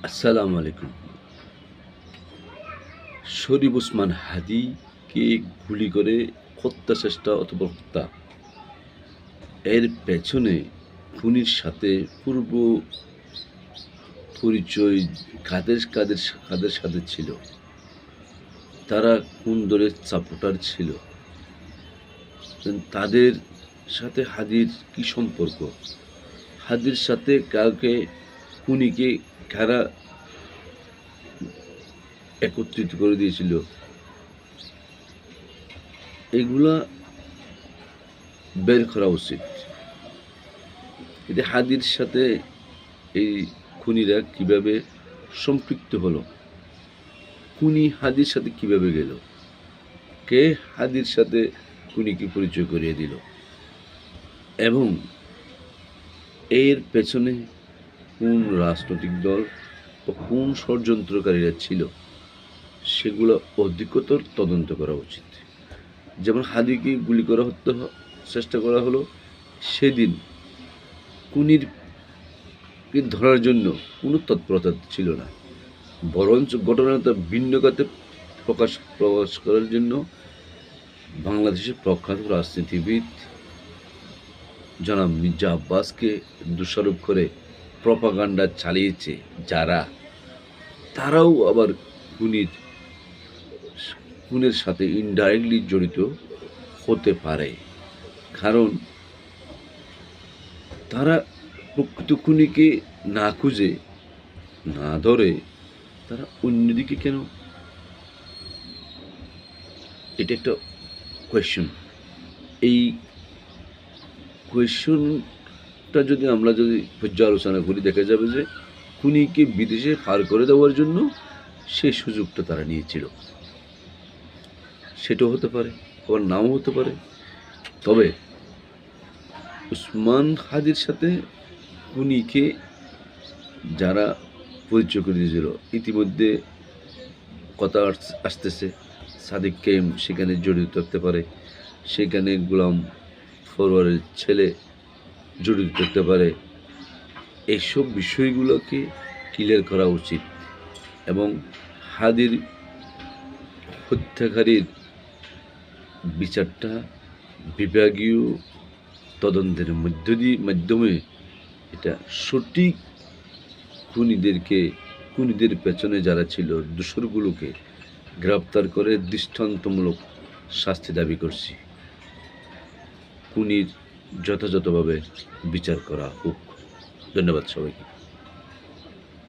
আসসালামু আলাইকুম। শরীফ ওসমান হাদীকে গুলি করে হত্যা চেষ্টা অথবা হত্যা, এর পেছনে খুনির সাথে পূর্ব পরিচয় কাদের সাথে ছিল, তারা কোন দলের সাপোর্টার ছিল, তাদের সাথে হাদীর কি সম্পর্ক, হাদীর সাথে খুনিকে কারা একত্রিত করে দিয়েছিল, এগুলা বের করা উচিত। এতে হাদীর সাথে এই খুনিরা কিভাবে সম্পৃক্ত হলো, খুনি হাদীর সাথে কিভাবে গেল, কে হাদীর সাথে খুনিকে পরিচয় করিয়ে দিল, এবং এর পেছনে কোন রাজনৈতিক দল ও কোন ষড়যন্ত্রকারীরা ছিল, সেগুলো অধিকতর তদন্ত করা উচিত। যেমন হাদীকে গুলি করা হত্যা চেষ্টা করা হলো, সেদিন খুনিরকে ধরার জন্য কোনো তৎপরতা ছিল না, বরঞ্চ ঘটনাটা ভিন্ন খাতে প্রকাশ করার জন্য বাংলাদেশের প্রখ্যাত রাজনীতিবিদ জনাব মির্জা আব্বাসকে দোষারোপ করে প্রপাগান্ডা চালিয়েছে যারা, তারাও আবার খুনের সাথে ইনডাইরেক্টলি জড়িত হতে পারে। কারণ তারা প্রকৃত খুনিকে না খুঁজে, না ধরে, তারা অন্যদিকে কেন? এটা একটা কোয়েশ্চন। এই কোয়েশ্চনটা যদি আমরা পর্যালোচনা করি, দেখা যাবে যে খুনিকে বিদেশে পার করে দেওয়ার জন্য সেই সুযোগটা তারা নিয়েছিল। সেটাও হতে পারে, আবার নাও হতে পারে। তবে ওসমান হাদীর সাথে খুনিকে যারা পরিচয় করে দিয়েছিল, ইতিমধ্যে কথা আসতেছে সাদিক কাইম সেখানে জড়িত থাকতে পারে, সেখানে গোলাম ফরওয়ার্ডের ছেলে জড়িত থাকতে পারে। এইসব বিষয়গুলোকে ক্লিয়ার করা উচিত এবং হাদীর হত্যাকারীর বিচারটা বিভাগীয় তদন্তের মাধ্যমে এটা সঠিক খুনিদের পেছনে যারা ছিল, দোষরগুলোকে গ্রেপ্তার করে দৃষ্টান্তমূলক শাস্তি দাবি করছি। খুনির যথাযথভাবে বিচার করা হোক। ধন্যবাদ সবাইকে।